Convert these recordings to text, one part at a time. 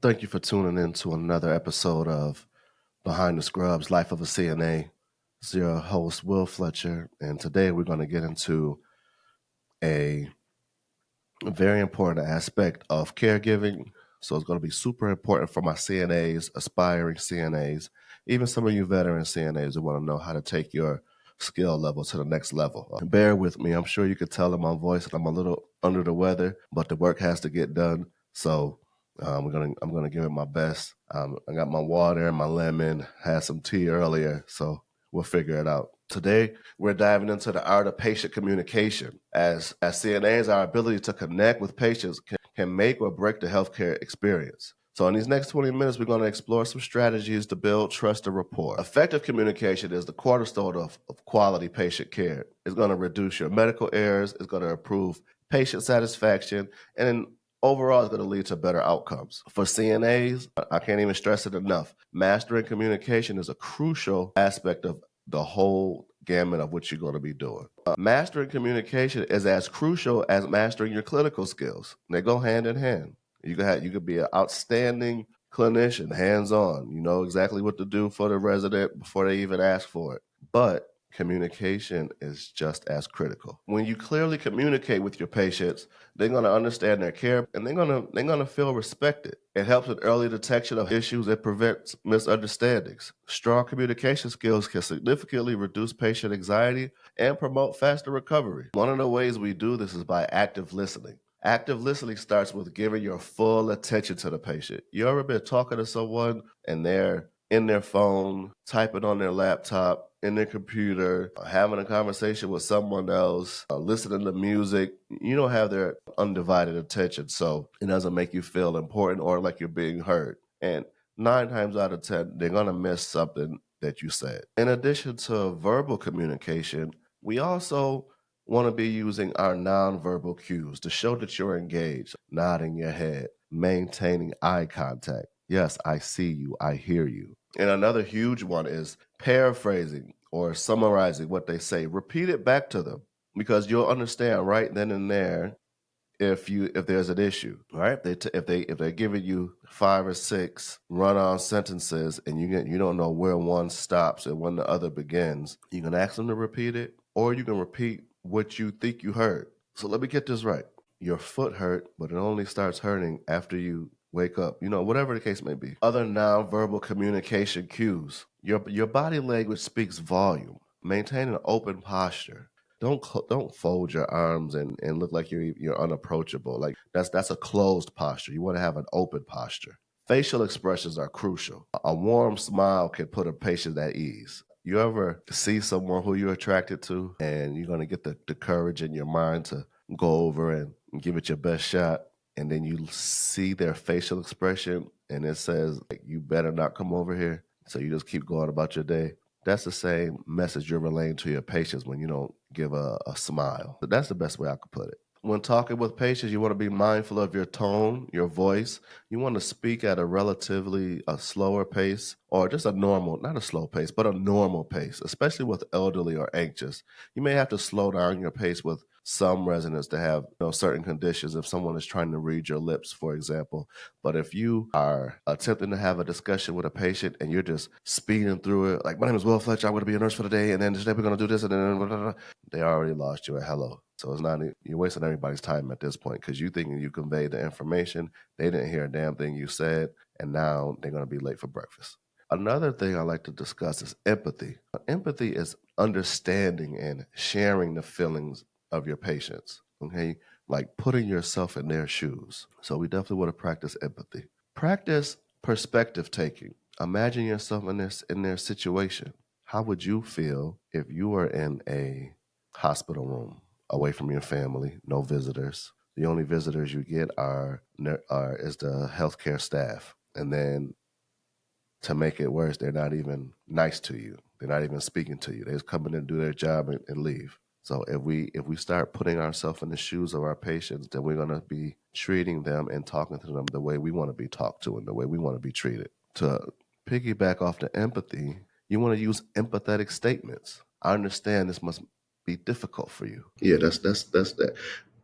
Thank you for tuning in to another episode of Behind the Scrubs, Life of a CNA. It's your host, Will Fletcher, and today we're going to get into a very important aspect of caregiving. So it's going to be super important for my CNAs, aspiring CNAs, even some of you veteran CNAs who want to know how to take your skill level to the next level. Bear with me. I'm sure you could tell in my voice that I'm a little under the weather, but the work has to get done. So I'm gonna give it my best. I got my water and my lemon. Had some tea earlier, so we'll figure it out. Today, we're diving into the art of patient communication. As CNAs, our ability to connect with patients can make or break the healthcare experience. So in these next 20 minutes, we're going to explore some strategies to build trust and rapport. Effective communication is the cornerstone of quality patient care. It's going to reduce your medical errors. It's going to improve patient satisfaction. And overall, it's going to lead to better outcomes. For CNAs, I can't even stress it enough. Mastering communication is a crucial aspect of the whole gamut of what you're going to be doing. Mastering communication is as crucial as mastering your clinical skills. They go hand in hand. You could be an outstanding clinician, hands-on. You know exactly what to do for the resident before they even ask for it. But communication is just as critical. When you clearly communicate with your patients, they're going to understand their care and they're going to feel respected. It helps with early detection of issues and prevents misunderstandings. Strong communication skills can significantly reduce patient anxiety and promote faster recovery. One of the ways we do this is by active listening. Active listening starts with giving your full attention to the patient. You ever been talking to someone and they're in their phone, typing on their laptop, in their computer, having a conversation with someone else, listening to music? You don't have their undivided attention, so it doesn't make you feel important or like you're being heard. And 9 times out of 10, they're going to miss something that you said. In addition to verbal communication, we also want to be using our nonverbal cues to show that you're engaged, nodding your head, maintaining eye contact. Yes, I see you, I hear you. And another huge one is paraphrasing or summarizing what they say. Repeat it back to them because you'll understand right then and there if there's an issue, right? If they're giving you 5 or 6 run-on sentences and you don't know where one stops and when the other begins, you can ask them to repeat it, or you can repeat what you think you heard. So let me get this right. Your foot hurt, but it only starts hurting after you wake up. Whatever the case may be. Other nonverbal communication cues. Your body language speaks volume. Maintain an open posture. Don't fold your arms and look like you're unapproachable. Like that's a closed posture. You want to have an open posture. Facial expressions are crucial. A warm smile can put a patient at ease. You ever see someone who you're attracted to and you're going to get the courage in your mind to go over and give it your best shot, and then you see their facial expression and it says, like, you better not come over here. So you just keep going about your day. That's the same message you're relaying to your patients when you don't give a smile. But that's the best way I could put it. When talking with patients, you want to be mindful of your tone, your voice. You want to speak at a relatively slower pace, or just a normal, not a slow pace, but a normal pace, especially with elderly or anxious. You may have to slow down your pace with some residents that have certain conditions if someone is trying to read your lips, for example. But if you are attempting to have a discussion with a patient and you're just speeding through it, like, my name is Will Fletcher, I'm going to be a nurse for the day, and then today we're going to do this, and then blah, blah, blah, they already lost you at hello. So it's not, you're wasting everybody's time at this point because you thinking you conveyed the information. They didn't hear a damn thing you said, and now they're going to be late for breakfast. Another thing I like to discuss is empathy. Empathy is understanding and sharing the feelings of your patients, okay? Like putting yourself in their shoes. So we definitely want to practice empathy. Practice perspective taking. Imagine yourself in their situation. How would you feel if you were in a hospital room, away from your family, no visitors? The only visitors you get is the healthcare staff. And then to make it worse, they're not even nice to you. They're not even speaking to you. They just come in and do their job and leave. So if we start putting ourselves in the shoes of our patients, then we're going to be treating them and talking to them the way we want to be talked to and the way we want to be treated. To piggyback off the empathy, you want to use empathetic statements. I understand this must be difficult for you. Yeah, that's that.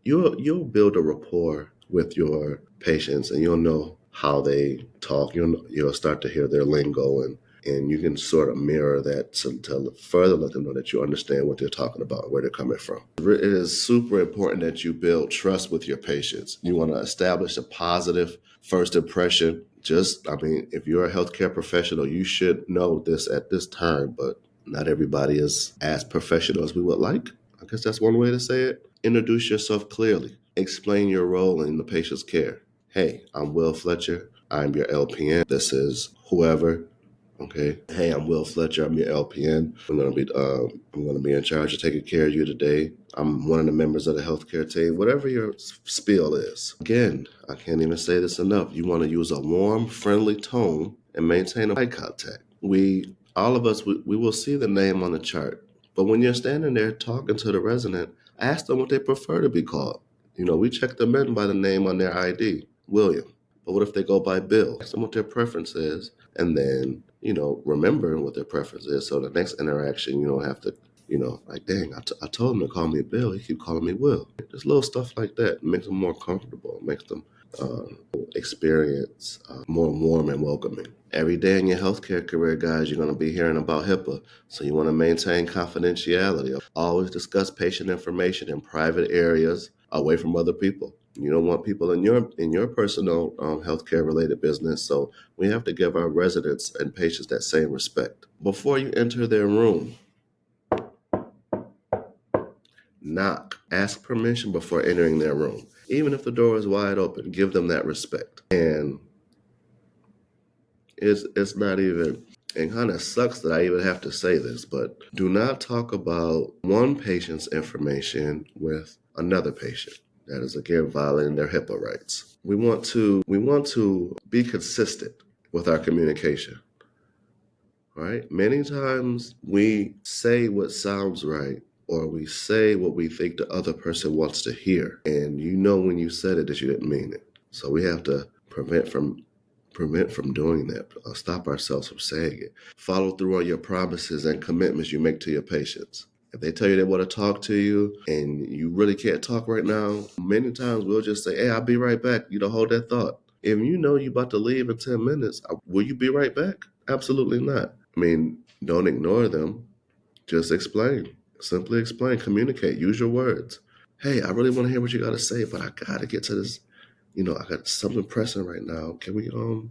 You'll build a rapport with your patients, and you'll know how they talk. You'll start to hear their lingo, and you can sort of mirror that to further let them know that you understand what they're talking about, where they're coming from. It is super important that you build trust with your patients. You want to establish a positive first impression. If you're a healthcare professional, you should know this at this time, but not everybody is as professional as we would like. I guess that's one way to say it. Introduce yourself clearly. Explain your role in the patient's care. Hey, I'm Will Fletcher. I'm your LPN. This is whoever. Okay. Hey, I'm Will Fletcher. I'm your LPN. I'm gonna be in charge of taking care of you today. I'm one of the members of the healthcare team. Whatever your spiel is. Again, I can't even say this enough. You want to use a warm, friendly tone and maintain eye contact. All of us, we will see the name on the chart, but when you're standing there talking to the resident, ask them what they prefer to be called. We check them in by the name on their ID, William. But what if they go by Bill? Ask them what their preference is, and then, remember what their preference is. So the next interaction, you don't have to, like, dang, I told him to call me Bill. He keep calling me Will. Just little stuff like that. It makes them more comfortable. It makes them experience more warm and welcoming. Every day in your healthcare career, guys, you're going to be hearing about HIPAA. So you want to maintain confidentiality. Always discuss patient information in private areas away from other people. You don't want people in your personal healthcare related business. So we have to give our residents and patients that same respect. Before you enter their room, knock. Ask permission before entering their room. Even if the door is wide open, give them that respect. And it's not even, it kind of sucks that I even have to say this, but do not talk about one patient's information with another patient. That is, again, violating their HIPAA rights. We want to be consistent with our communication. Right? Many times we say what sounds right, or we say what we think the other person wants to hear, and when you said it that you didn't mean it. So we have to prevent from doing that. Stop ourselves from saying it. Follow through on your promises and commitments you make to your patients. If they tell you they want to talk to you and you really can't talk right now, many times we'll just say, hey, I'll be right back. Hold that thought. If you know you're about to leave in 10 minutes, will you be right back? Absolutely not. Don't ignore them. Just explain. Simply explain. Communicate. Use your words. Hey, I really want to hear what you got to say, but I got to get to this. I got something pressing right now. Can we do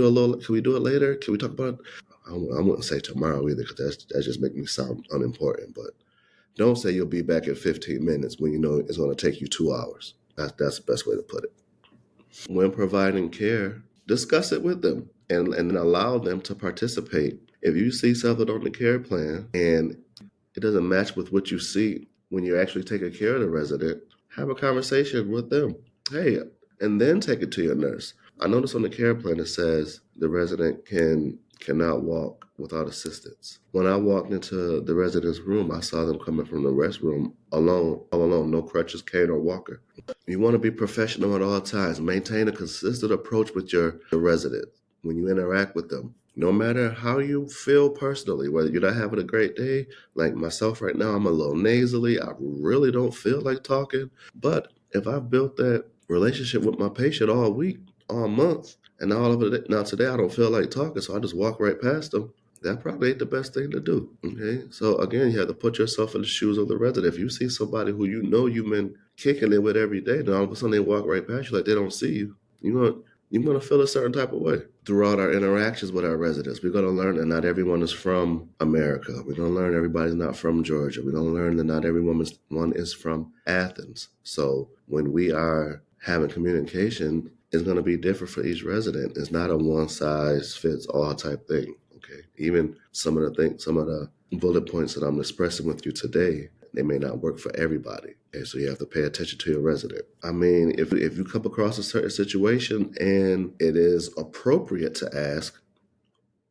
it later? Can we talk about it? I wouldn't say tomorrow either, because that just make me sound unimportant. But don't say you'll be back in 15 minutes when you know it's going to take you 2 hours. That's the best way to put it. When providing care, discuss it with them and allow them to participate. If you see something on the care plan and it doesn't match with what you see when you're actually taking care of the resident, have a conversation with them. Hey, and then take it to your nurse. I noticed on the care plan it says the resident cannot walk without assistance. When I walked into the resident's room, I saw them coming from the restroom all alone, no crutches, cane, or walker. You want to be professional at all times. Maintain a consistent approach with your resident when you interact with them. No matter how you feel personally, whether you're not having a great day, like myself right now, I'm a little nasally. I really don't feel like talking. But if I've built that relationship with my patient all week, all month, and all of it, now today I don't feel like talking, so I just walk right past them. That probably ain't the best thing to do. Okay, so again, you have to put yourself in the shoes of the resident. If you see somebody who you've been kicking it with every day, then all of a sudden they walk right past you like they don't see you, you're going to feel a certain type of way. Throughout our interactions with our residents, we're going to learn that not everyone is from America. We're going to learn everybody's not from Georgia. We're going to learn that not everyone is from Athens. So when we are having communication, it's going to be different for each resident. It's not a one-size-fits-all type thing. Okay, even some of the bullet points that I'm expressing with you today, they may not work for everybody. Okay, so you have to pay attention to your resident. If you come across a certain situation and it is appropriate to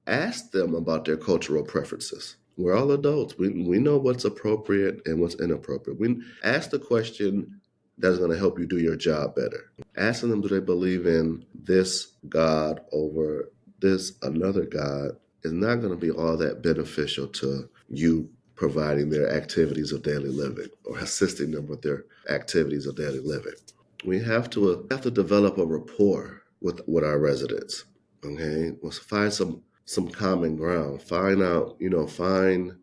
ask them about their cultural preferences. We're all adults. We know what's appropriate and what's inappropriate. We ask the question that's going to help you do your job better. Asking them, do they believe in this God over this another God, is not going to be all that beneficial to you providing their activities of daily living or assisting them with their activities of daily living. We have to develop a rapport with our residents. Okay, let's find some common ground. Find out, find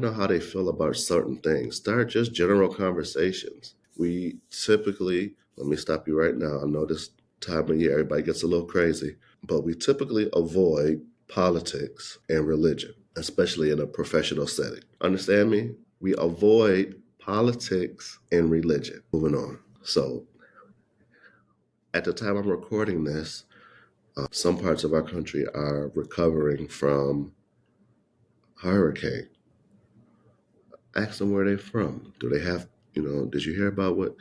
out how they feel about certain things. Start just general conversations. We typically, let me stop you right now. I know this time of year everybody gets a little crazy, but we typically avoid politics and religion, especially in a professional setting. Understand me? We avoid politics and religion. Moving on. So, at the time I'm recording this, some parts of our country are recovering from hurricane. Ask them where they're from. Do they have, did you hear about what?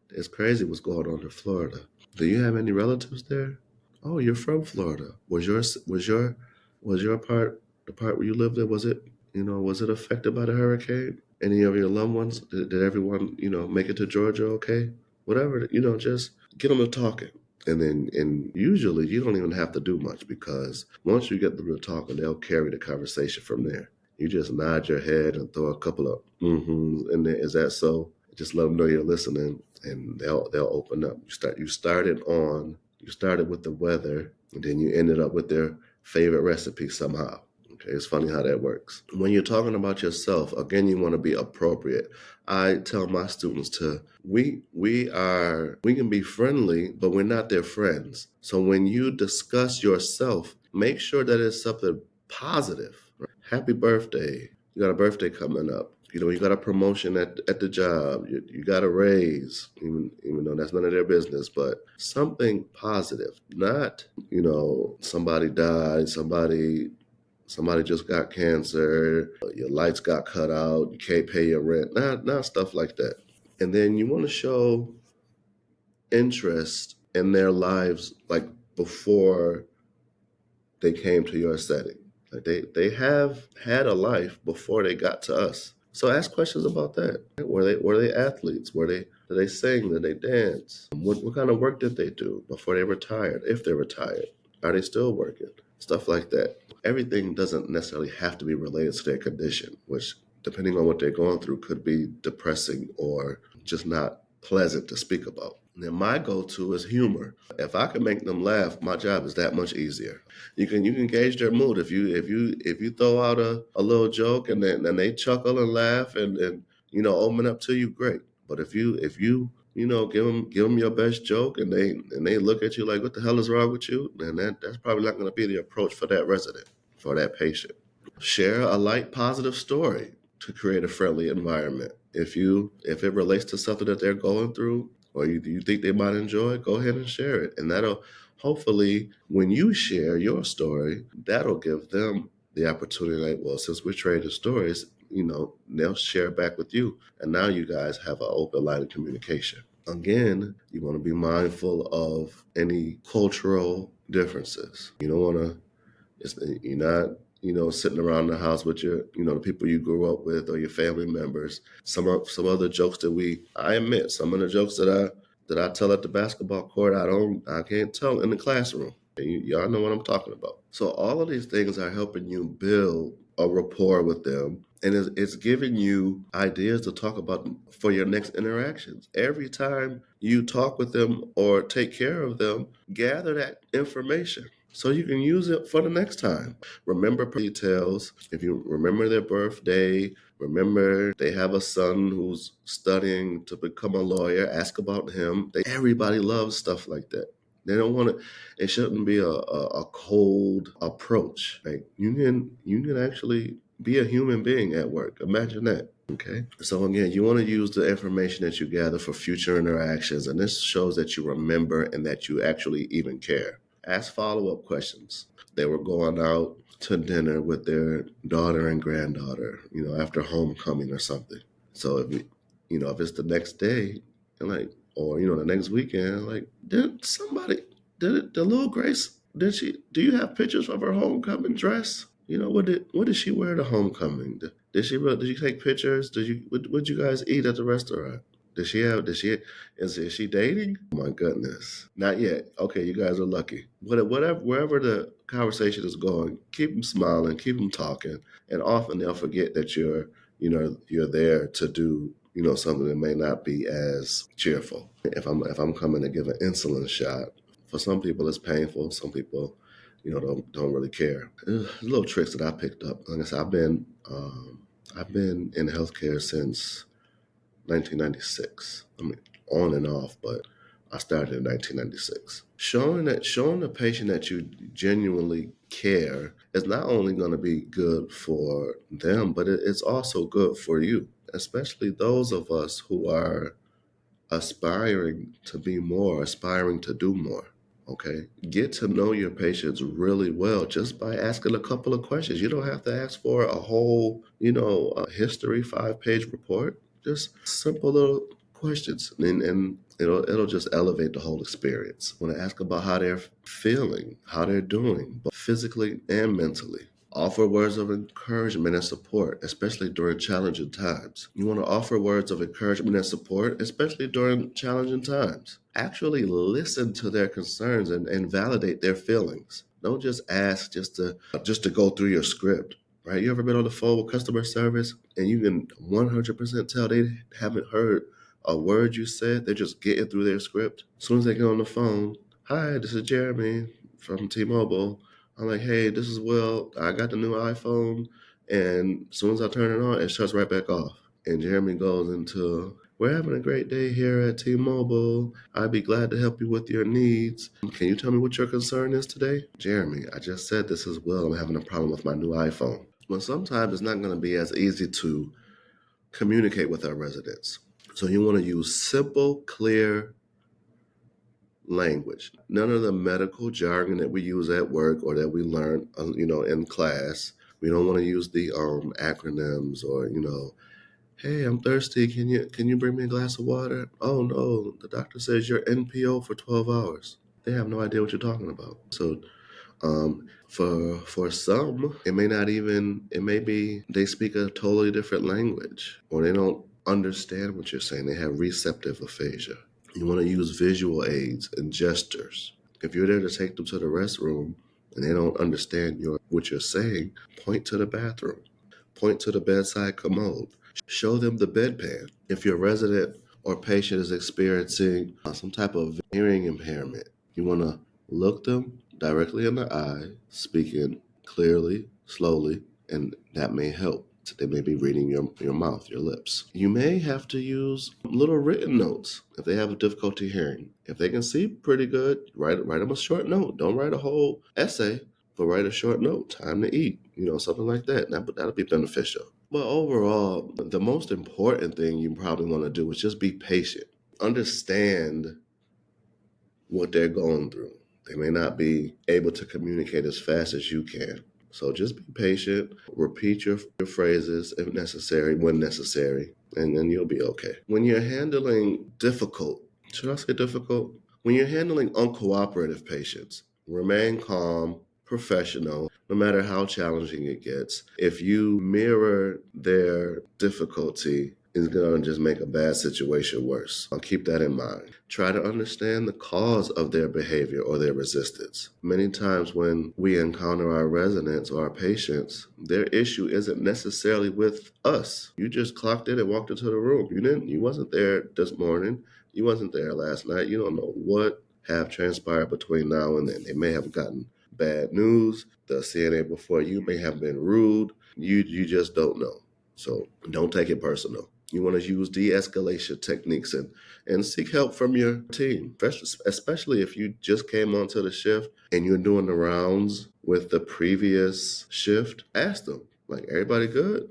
It's crazy what's going on in Florida. Do you have any relatives there? Oh, you're from Florida. Was your part, the part where you lived in, was it affected by the hurricane? Any of your loved ones? Did everyone, make it to Georgia okay? Whatever, just get them to talking. And usually you don't even have to do much, because once you get them to talking, they'll carry the conversation from there. You just nod your head and throw a couple of mm-hmms in there. Is that so? Just let them know you're listening, and they'll open up. You started with the weather, and then you ended up with their favorite recipe somehow. Okay, it's funny how that works. When you're talking about yourself, again, you want to be appropriate. I tell my students we can be friendly, but we're not their friends. So when you discuss yourself, make sure that it's something positive. Happy birthday. You got a birthday coming up. You got a promotion at the job. You got a raise, even though that's none of their business, but something positive. Not, somebody died, somebody just got cancer, your lights got cut out, you can't pay your rent, not stuff like that. And then you want to show interest in their lives, like before they came to your setting. Like they have had a life before they got to us. So ask questions about that. Were they athletes? Did they sing? Did they dance? What kind of work did they do before they retired? If they retired, are they still working? Stuff like that. Everything doesn't necessarily have to be related to their condition, which, depending on what they're going through, could be depressing or just not pleasant to speak about. And then my go-to is humor. If I can make them laugh, my job is that much easier. You can gauge their mood. If you throw out a little joke and then they chuckle and laugh and open up to you, great. But if you give them your best joke and they look at you like, what the hell is wrong with you? Then that's probably not going to be the approach for that resident, for that patient. Share a light, positive story to create a friendly environment. If it relates to something that they're going through, or you think they might enjoy, go ahead and share it. And that'll, hopefully, when you share your story, that'll give them the opportunity, like, well, since we're trading stories, they'll share back with you. And now you guys have an open line of communication. Again, you want to be mindful of any cultural differences. You don't want to, you're not, sitting around the house with your, the people you grew up with or your family members. Some other jokes I admit, some of the jokes that I tell at the basketball court, I can't tell in the classroom. Y'all know what I'm talking about. So all of these things are helping you build a rapport with them, and it's giving you ideas to talk about for your next interactions. Every time you talk with them or take care of them, gather that information so you can use it for the next time. Remember details. If you remember their birthday, remember they have a son who's studying to become a lawyer, ask about him. Everybody loves stuff like that. They don't want to. It shouldn't be a cold approach. Like you can actually be a human being at work. Imagine that. Okay. So again, you want to use the information that you gather for future interactions, and this shows that you remember and that you actually even care. Ask follow-up questions. They were going out to dinner with their daughter and granddaughter, after homecoming or something. So if it's the next day, and or the next weekend, did the little Grace, do you have pictures of her homecoming dress? What did she wear to homecoming? Did you take pictures? What you guys eat at the restaurant? Is she dating? Oh my goodness. Not yet. Okay, you guys are lucky. Wherever the conversation is going, keep them smiling, keep them talking. And often they'll forget that you're there to do, something that may not be as cheerful. If I'm coming to give an insulin shot, For some people, it's painful. Some people, don't really care. Little tricks that I picked up. Like I said, I've been in healthcare since 1996. I mean, on and off, but I started in 1996. Showing the patient that you genuinely care is not only going to be good for them, but it's also good for you, especially those of us who are aspiring to be more, aspiring to do more. Okay. Get to know your patients really well just by asking a couple of questions. You don't have to ask for a whole, a history 5-page report. Just simple little questions. And it'll just elevate the whole experience. Want to ask about how they're feeling, how they're doing, both physically and mentally. Offer words of encouragement and support, especially during challenging times. You want to offer words of encouragement and support, especially during challenging times. Actually listen to their concerns and validate their feelings. Don't just ask just to go through your script, right? You ever been on the phone with customer service and you can 100% tell they haven't heard a word you said? They're just getting through their script. As soon as they get on the phone, "Hi, this is Jeremy from T-Mobile. I'm like, hey, this is Will. I got the new iPhone." And as soon as I turn it on, it shuts right back off. And Jeremy goes into, "We're having a great day here at T-Mobile. I'd be glad to help you with your needs. Can you tell me what your concern is today?" "Jeremy, I just said this is Will. I'm having a problem with my new iPhone." Well, sometimes it's not going to be as easy to communicate with our residents. So you want to use simple, clear language. None of the medical jargon that we use at work or that we learn, in class. We don't want to use the acronyms or, "Hey, I'm thirsty. Can you bring me a glass of water?" "Oh no, the doctor says you're NPO for 12 hours." They have no idea what you're talking about. So for some, it may be they speak a totally different language or they don't understand what you're saying. They have receptive aphasia. You want to use visual aids and gestures. If you're there to take them to the restroom and they don't understand what you're saying, point to the bathroom, point to the bedside commode, show them the bedpan. If your resident or patient is experiencing some type of hearing impairment, you want to look them directly in the eye, speaking clearly, slowly, and that may help. They may be reading your mouth, your lips. You may have to use little written notes if they have difficulty hearing. If they can see pretty good, write them a short note. Don't write a whole essay, but write a short note. "Time to eat," something like that. That'll be beneficial. But overall, the most important thing you probably want to do is just be patient. Understand what they're going through. They may not be able to communicate as fast as you can. So just be patient, repeat your phrases if necessary, when necessary, and then you'll be okay. When you're handling should I say difficult? When you're handling uncooperative patients, remain calm, professional, no matter how challenging it gets. If you mirror their difficulty, it's going to just make a bad situation worse. I'll keep that in mind. Try to understand the cause of their behavior or their resistance. Many times when we encounter our residents or our patients, their issue isn't necessarily with us. You just clocked in and walked into the room. You wasn't there this morning. You wasn't there last night. You don't know what have transpired between now and then. They may have gotten bad news. The CNA before you may have been rude. You just don't know. So don't take it personal. You want to use de-escalation techniques and seek help from your team, especially if you just came onto the shift and you're doing the rounds with the previous shift. Ask them, like, "Everybody good?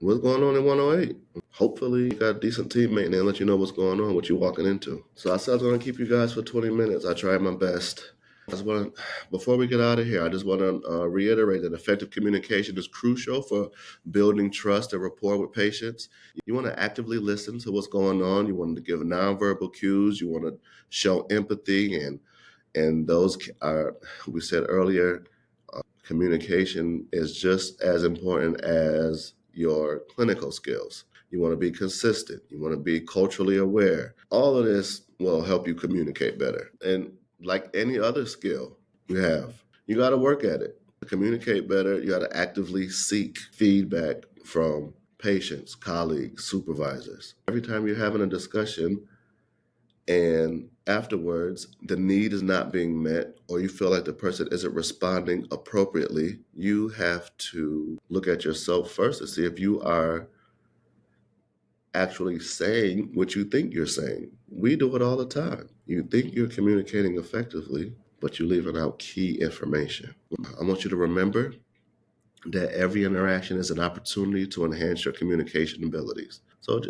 What's going on in 108? Hopefully you got a decent teammate and they'll let you know what's going on, what you're walking into." So I said I was going to keep you guys for 20 minutes. I tried my best. Before we get out of here, I just want to reiterate that effective communication is crucial for building trust and rapport with patients. You want to actively listen to what's going on. You want to give nonverbal cues. You want to show empathy, and those are, we said earlier, communication is just as important as your clinical skills. You want to be consistent. You want to be culturally aware. All of this will help you communicate better. And like any other skill you have, you got to work at it. To communicate better, you got to actively seek feedback from patients, colleagues, supervisors. Every time you're having a discussion and afterwards the need is not being met, or you feel like the person isn't responding appropriately, you have to look at yourself first to see if you are actually saying what you think you're saying. We do it all the time. You think you're communicating effectively, but you're leaving out key information. I want you to remember that every interaction is an opportunity to enhance your communication abilities. So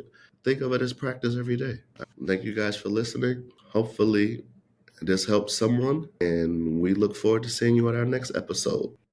think of it as practice every day. Thank you guys for listening. Hopefully, this helps someone, and we look forward to seeing you at our next episode.